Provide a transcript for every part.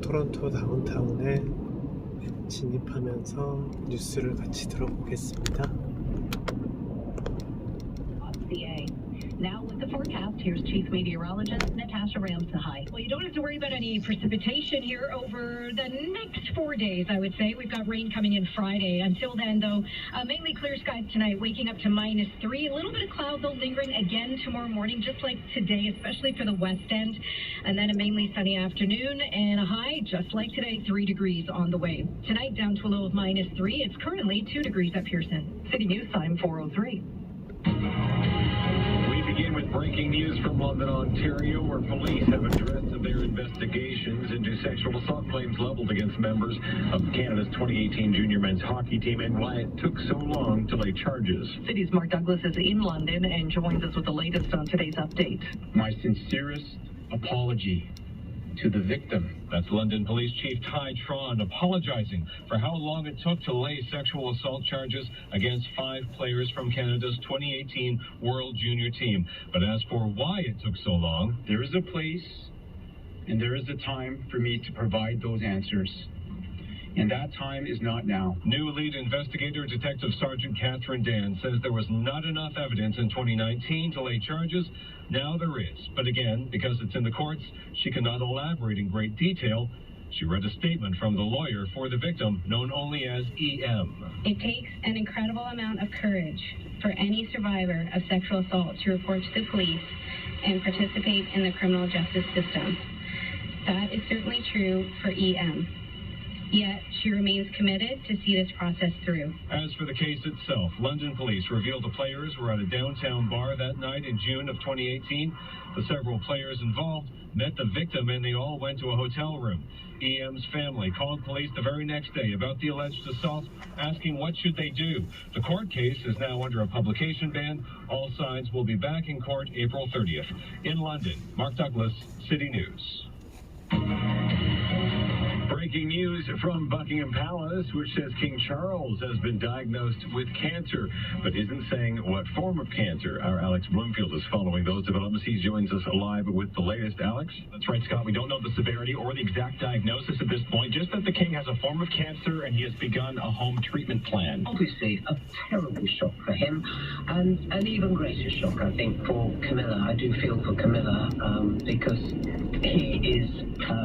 토론토 다운타운에 진입하면서 뉴스를 같이 들어보겠습니다. Now with the forecast, here's Chief Meteorologist Natasha Ramsahai. Well, you don't have to worry about any precipitation here over the next 4 days, I would say. We've got rain coming in Friday. Until then, though, mainly clear skies tonight, waking up to -3. A little bit of cloud, though, lingering again tomorrow morning, just like today, especially for the west end. And then a mainly sunny afternoon and a high, just like today, 3 degrees on the way. Tonight, down to a low of -3. It's currently 2 degrees at Pearson. City News time 4:03. Begin with breaking news from London, Ontario, where police have addressed their investigations into sexual assault claims leveled against members of Canada's 2018 junior men's hockey team and why it took so long to lay charges. City's Mark Douglas is in London and joins us with the latest on today's update. My sincerest apology to the victim. That's London Police Chief Ty Tron apologizing for how long it took to lay sexual assault charges against 5 players from Canada's 2018 World Junior team. But as for why it took so long, there is a place and there is a time for me to provide those answers. And that time is not now. New lead investigator Detective Sergeant Catherine Dan says there was not enough evidence in 2019 to lay charges. Now there is. But again, because it's in the courts, she cannot elaborate in great detail. She read a statement from the lawyer for the victim, known only as EM. It takes an incredible amount of courage for any survivor of sexual assault to report to the police and participate in the criminal justice system. That is certainly true for EM. Yet, she remains committed to see this process through. As for the case itself, London police revealed the players were at a downtown bar that night in June of 2018. The several players involved met the victim and they all went to a hotel room. EM's family called police the very next day about the alleged assault, asking what should they do. The court case is now under a publication ban. All sides will be back in court April 30th. In London, Mark Douglas, City News. Breaking news from Buckingham Palace, which says King Charles has been diagnosed with cancer, but isn't saying what form of cancer. Our Alex Bloomfield is following those developments. He joins us live with the latest. Alex? That's right, Scott. We don't know the severity or the exact diagnosis at this point, just that the king has a form of cancer and he has begun a home treatment plan. Obviously, a terrible shock for him, and an even greater shock, I think, for Camilla. I do feel for Camilla, because he is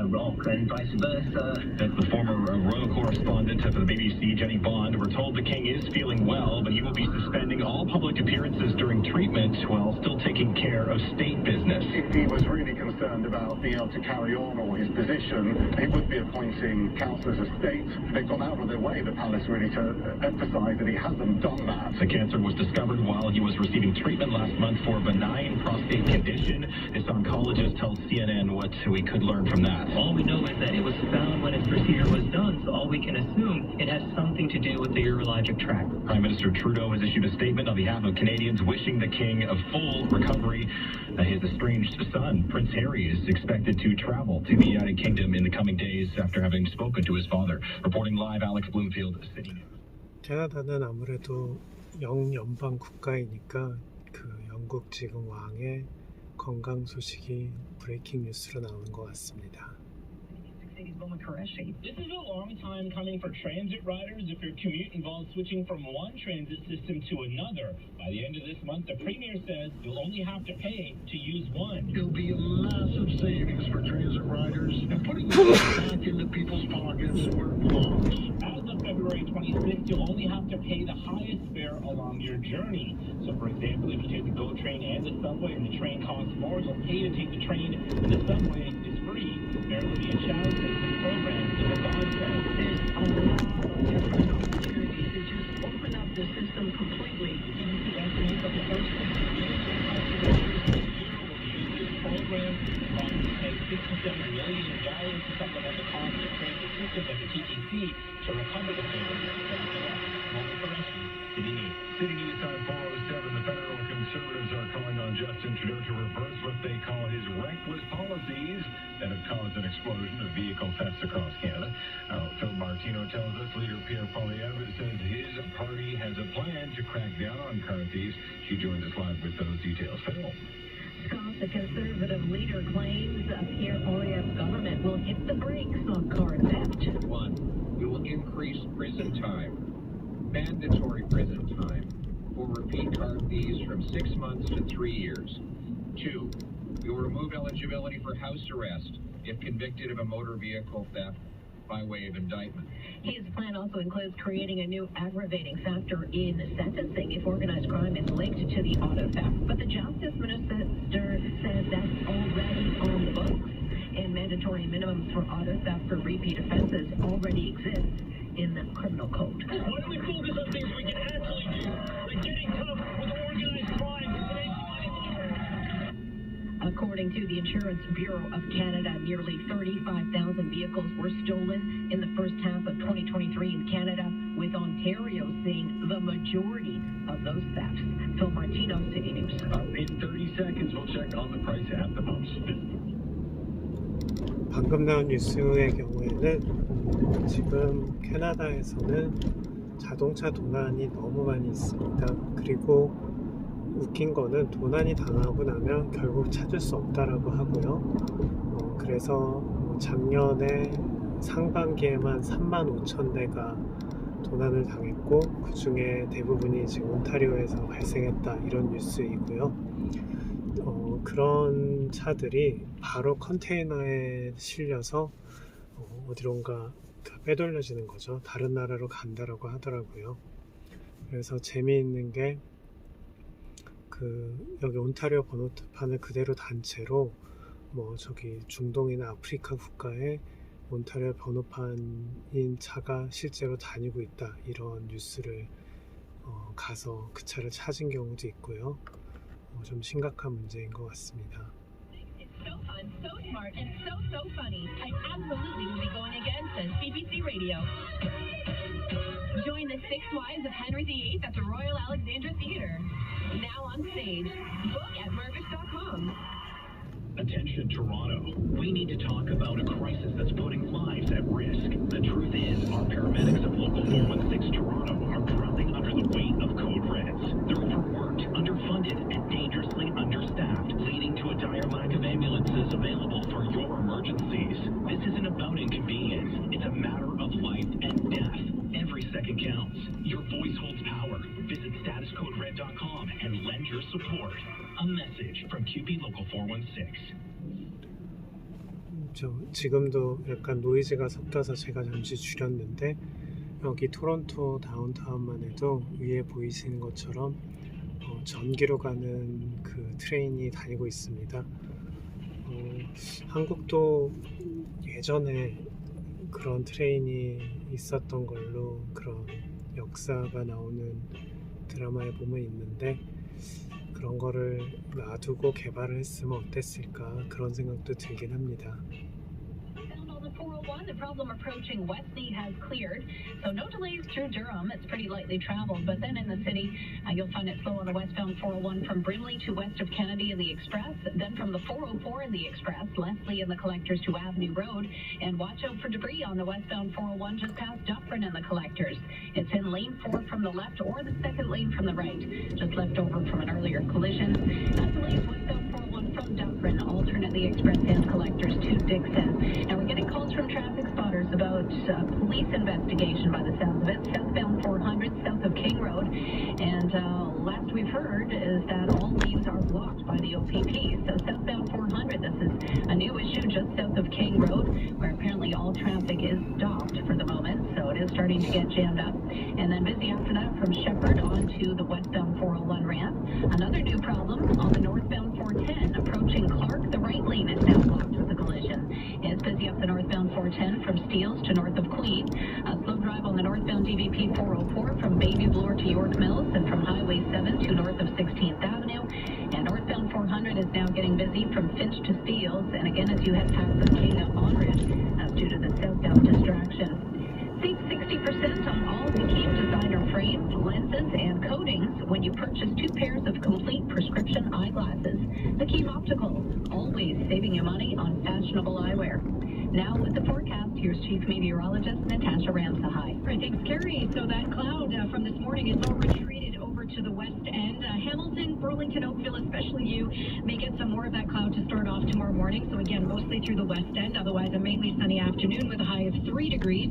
rock and vice versa. That's the former royal correspondent for the BBC, Jenny Bond. We're told the king is feeling well, but he will be suspending all public appearances during treatment while still taking care of state business. If he was really concerned about being able to carry on or his position, he would be appointing councillors of state. They've gone out of their way, the palace, really, to emphasise that he hasn't done that. The cancer was discovered while he was receiving treatment last month for a benign prostate condition. This oncologist tells CNN what we could learn from that. All we know is that it was found when his procedure was done, so all we can assume it has something to do with the urologic tract. Prime Minister Trudeau has issued a statement on behalf of Canadians wishing the king a full recovery. His estranged son, Prince Harry, is expected to travel to the United Kingdom in the coming days after having spoken to his father. Reporting live, Alex Bloomfield, City News. 캐나다는 아무래도 영연방 국가이니까 그 영국 지금 왕의 건강 소식이 브레이킹 뉴스로 나오는 것 같습니다. This is a long time coming for transit riders if your commute involves switching from one transit system to another. By the end of this month, the Premier says you'll only have to pay to use one. It'll be a massive savings for transit riders and putting it back into people's pockets where it belongs. As of February 26th, you'll only have to pay the highest fare along your journey. So, for example, if you take the GO train and the subway and the train costs more, you'll pay to take the train and the subway is free. There will be a child assistance program in the concept. There's a lot of different opportunities to just open up the system completely. The estimates of the first program costs $6 million to supplement the cost of the transit system of the TTC to recover the payments. City News time 407. The federal conservatives are calling on Justin Trudeau to reverse what they call his reckless policies that have caused an explosion of vehicle thefts across Canada. Phil Martino tells us leader Pierre Poilievre says his party has a plan to crack down on car thieves. She joins us live with those details. Phil. Scott, the conservative leader, claims Pierre Poilievre's government will hit the brakes on car theft. 1. We will increase prison time, mandatory prison time, for repeat car thieves from 6 months to 3 years. 2. We will remove eligibility for house arrest if convicted of a motor vehicle theft by way of indictment. His plan also includes creating a new aggravating factor in sentencing if organized crime is linked to the auto theft. But the Justice Minister says that's already on the books, and mandatory minimums for auto theft for repeat offenses already exist in the criminal code. Why don't we focus on things we can actually do? Like getting tough with organized crime. According to the Insurance Bureau of Canada, nearly 35,000 vehicles were stolen in the first half of 2023 in Canada, with Ontario seeing the majority of those thefts. Phil Martino, City News. In 30 seconds, we'll check on the price at the pumps. 방금 나온 뉴스의 경우에는 지금 캐나다에서는 자동차 도난이 너무 많이 있습니다. 그리고 웃긴 거는 도난이 당하고 나면 결국 찾을 수 없다라고 하고요. 그래서 작년에 상반기에만 35,000대가 도난을 당했고 그 중에 대부분이 지금 온타리오에서 발생했다 이런 뉴스이고요. 그런 차들이 바로 컨테이너에 실려서 어디론가 빼돌려지는 거죠. 다른 나라로 간다라고 하더라고요. 그래서 재미있는 게 여기 온타리오 번호판을 그대로 단 채로 저기 중동이나 아프리카 국가에 온타리오 번호판인 차가 실제로 다니고 있다 이런 뉴스를 가서 그 차를 찾은 경우도 있고요. 좀 심각한 문제인 것 같습니다. It's so fun, so smart, and so funny. I absolutely will be going again, says BBC Radio. Join the 6 Wives of Henry VIII at the Royal Alexandra Theatre. Now on stage. Book at Mervish.com. Attention, Toronto. We need to talk about a crisis that's putting lives at risk. The truth is, our paramedics of Local 416 Toronto are drowning under the weight of code reds. They're overworked, underfunded, and dangerously understaffed, leading to a dire lack of ambulances available for your emergencies. This isn't about inconvenience. It's a matter of life and death. Every second counts. Your voice holds power. Visit statuscodered.com and lend your support. A message from QP Local 416. 지금도 약간 노이즈가 섞여서 제가 잠시 줄였는데 여기 토론토 다운타운만 해도 위에 보이시는 것처럼 전기로 가는 그 트레인이 다니고 있습니다. 한국도 예전에 그런 트레인이 있었던 걸로 그런 역사가 나오는 드라마에 보면 있는데 그런 거를 놔두고 개발을 했으면 어땠을까 그런 생각도 들긴 합니다. The problem approaching Westmead has cleared, so no delays through Durham. It's pretty lightly traveled, but then in the city, you'll find it slow on the westbound 401 from Brimley to west of Kennedy in the Express, then from the 404 in the Express, Leslie in the Collectors to Avenue Road, and watch out for debris on the westbound 401 just past Dufferin in the Collectors. It's in lane 4 from the left or the second lane from the right, just left over from an earlier collision. Delays westbound 401 from Dufferin, alternate the Express and Collectors to Dixon. Now we're getting calls from traffic spotters about police investigation by the sounds of it, southbound 400 south of King Road, and last we've heard is that all lanes are blocked by the OPP. So southbound 400, this is a new issue just south of King Road, where apparently all traffic is stopped for the moment, so it is starting to get jammed up. And then busy after that from Shepherd onto the westbound 401 ramp. Another new problem on the northbound 410 approaching Clark, the right lane is now blocked with a collision. It's busy up the northbound 410 from Steeles to north of Queen. A slow drive on the northbound DVP 404 from Baby Bloor to York Mills and from Highway 7 to north of 16th Avenue. And northbound 400 is now getting busy from Finch to Steeles. And again, as you head past the King up on Ridge, that's due to the southbound distraction. Save 60% on all Hakeem designer frames, lenses, and coatings when you purchase 2 pairs of complete prescription eyeglasses. Hakeem Optical, always saving you money on fashionable eyewear. Now with the forecast, here's Chief Meteorologist Natasha Ramsahai. All right, thanks, Carrie. So that cloud from this morning is all retreated over to the west end. Hamilton, Burlington, Oakville, especially you, may get some more of that cloud to start off tomorrow morning. So again, mostly through the west end. Otherwise, a mainly sunny afternoon with a high of 3 degrees.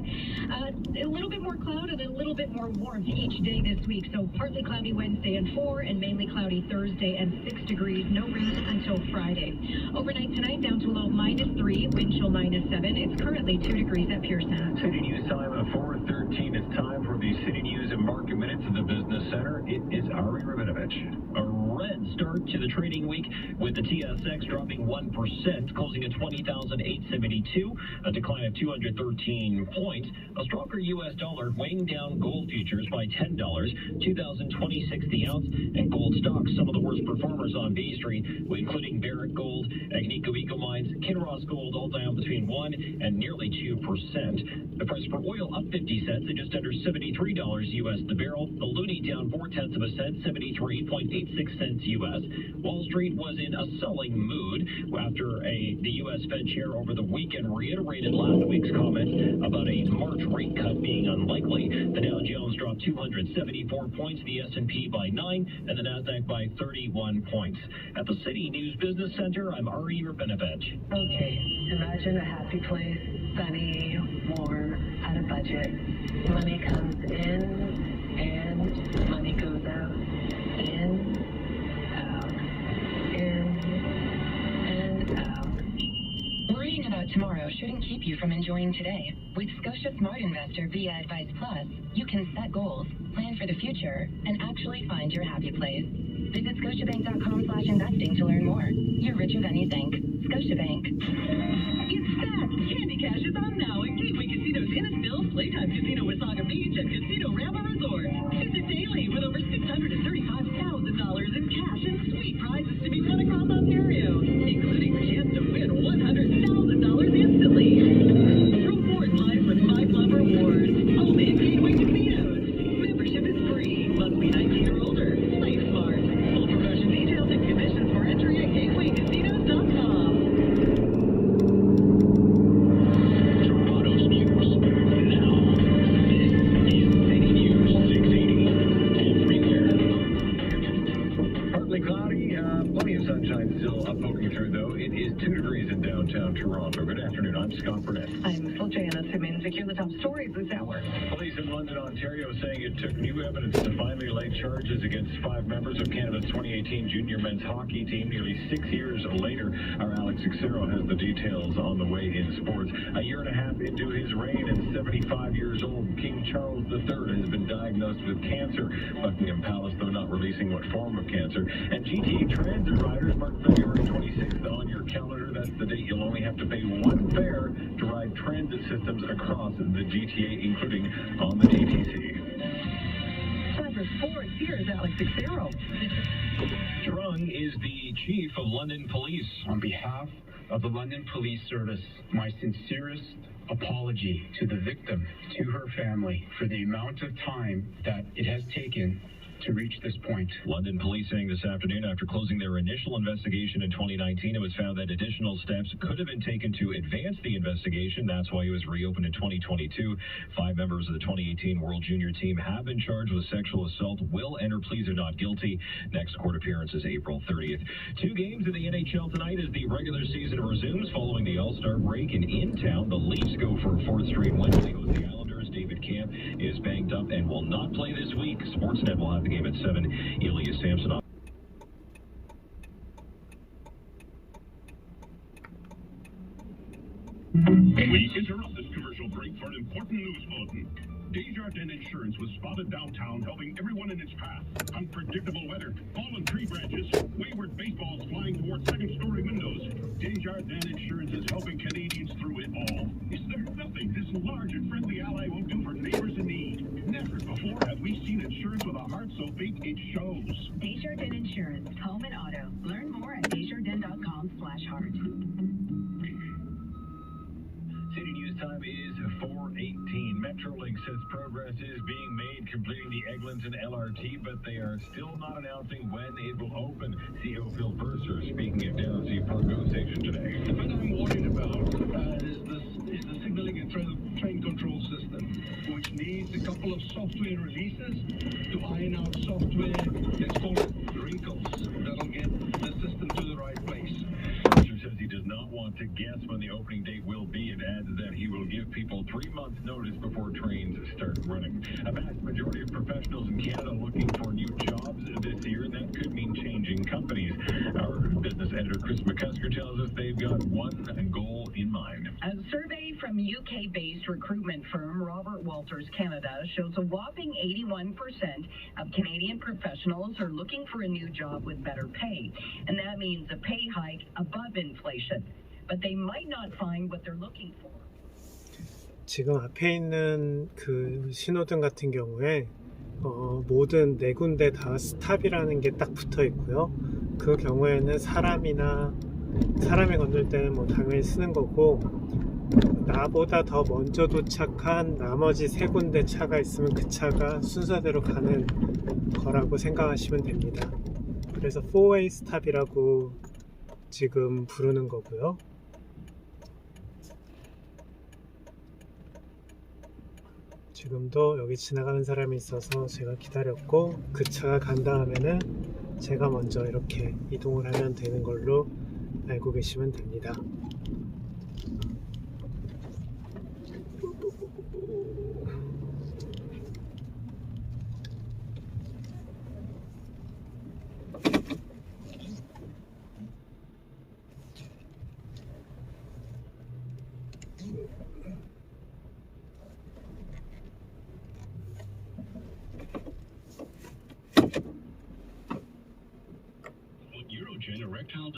A little bit more cloud and a little bit more warmth each day this week. So partly cloudy Wednesday and 4, and mainly cloudy Thursday and 6 degrees. No rain until Friday. Overnight tonight down to a low -3, wind chill -7. It's currently 2 degrees at Pearson. City News time at 4:13. It's time for the City News and Market Minutes at the Business Center. It is Ari Rabinovich. A red start to the trading week with the TSX dropping 1%, closing at 20,872, a decline of 213 points. A stronger U.S. dollar weighing down gold futures by $10, 2,026 the ounce, and gold stocks some of the worst performers on B Street, including Barrick Gold, Agnico Eagle Mines, Kinross Gold, all down between 1 and nearly 2%. The price for oil up 50 cents at just under $73 U.S. the barrel. The loonie down 0.4 cents, 73.86 cents U.S. Wall Street was in a selling mood after the U.S. Fed chair over the weekend reiterated last week's comments about a March rate cut being unlikely. The Dow Jones dropped 274 points, the S&P by 9, and the Nasdaq by 31 points. At the City News Business Center, I'm Ari Rabinovich. Okay, imagine a happy place, sunny, warm, at a budget. Money comes in and money goes out. In, out, in, and out. Worrying about tomorrow shouldn't keep you from enjoying today. With Scotia Smart Investor via Advice Plus, you can set goals, plan for the future, and actually find your happy place. Visit scotiabank.com/investing to learn more. You're richer than you think. Scotiabank. It's back! Candy Cash is on now at Gateway Casino's Innisfil, Playtime Casino Wasaga Beach, and Casino Rampa Resort. Visit daily with over $635,000 in cash and sweet prizes to be won across Ontario, including the chance to win $100,000 instantly. Reward life with 5 Love Rewards. Only at Gateway Casinos. Membership is free. Must be 19 or older. Play smart. Full promotion details and commissions for entry at gatewaycasinos.com. Toronto's news. Now, this is City News 680. Everywhere. Partly cloudy, plenty of sunshine still poking through, though. It is 2 degrees in downtown Toronto. Good afternoon. I'm Scott Burnett. I'm Sultana Simmons. Here are the top stories this hour. Police in London, Ontario, saying it took new evidence to finally lay charges against 5 members of Canada's 2018 junior men's hockey team. Nearly 6 years later, our Alex Xero has the details on the way in sports. A year and a half into his reign, and 75 years old, King Charles III has been diagnosed with cancer. Buckingham Palace, though, not releasing what form of cancer. And GTA transit riders mark February 26th on your calendar. That's the date you'll only have to pay 1 fare to ride transit systems across the GTA, including on the TTC. Time for sports. Here's Alex Xero. Trung is the chief of London Police. On behalf of the London Police Service, my sincerest apology to the victim, to her family, for the amount of time that it has taken to reach this point. London police saying this afternoon, after closing their initial investigation in 2019, it was found that additional steps could have been taken to advance the investigation. That's why it was reopened in 2022. 5 members of the 2018 World Junior team have been charged with sexual assault, will enter pleas of not guilty. Next court appearance is April 30th. 2 games in the NHL tonight as the regular season resumes following the All-Star break. And in town, the Leafs go for a 4th straight win. They host the Islanders. David Camp is banged up and will not play this week. Sportsnet will have the game at 7. Elias Samsonov. We interrupt this commercial break for an important news bulletin. Desjardins Insurance was spotted downtown helping everyone in its path. Unpredictable weather, fallen tree branches, wayward baseballs flying towards second-story windows. Desjardins Insurance is helping Canadians through it all. Is there nothing this large and friendly ally won't do for neighbors in need? Never before have we seen insurance with a heart so big it shows. Desjardins Insurance, home and auto. Learn more at desjardins.com/heart. City News time is 4:18. Metrolink says progress is being made completing the Eglinton LRT, but they are still not announcing when it will open. CEO Phil Purser speaking at Downsea Park Go Station today. The thing I'm worried about is the signaling and train control system, which needs a couple of software releases to iron out software, let's call it editor Chris McCusker tells us they've got one goal in mind. A survey from UK-based recruitment firm Robert Walters Canada shows a whopping 81% of Canadian professionals are looking for a new job with better pay. And that means a pay hike above inflation. But they might not find what they're looking for. 지금 앞에 있는 그 신호등 같은 경우에 모든 네 군데 다 스탑이라는 게 딱 붙어 있고요. 그 경우에는 사람이 건널 때는 뭐 당연히 쓰는 거고, 나보다 더 먼저 도착한 나머지 세 군데 차가 있으면 그 차가 순서대로 가는 거라고 생각하시면 됩니다. 그래서 4-way 스탑이라고 지금 부르는 거고요. 지금도 여기 지나가는 사람이 있어서 제가 기다렸고, 그 차가 간 다음에는 제가 먼저 이렇게 이동을 하면 되는 걸로 알고 계시면 됩니다. Eurogen erectile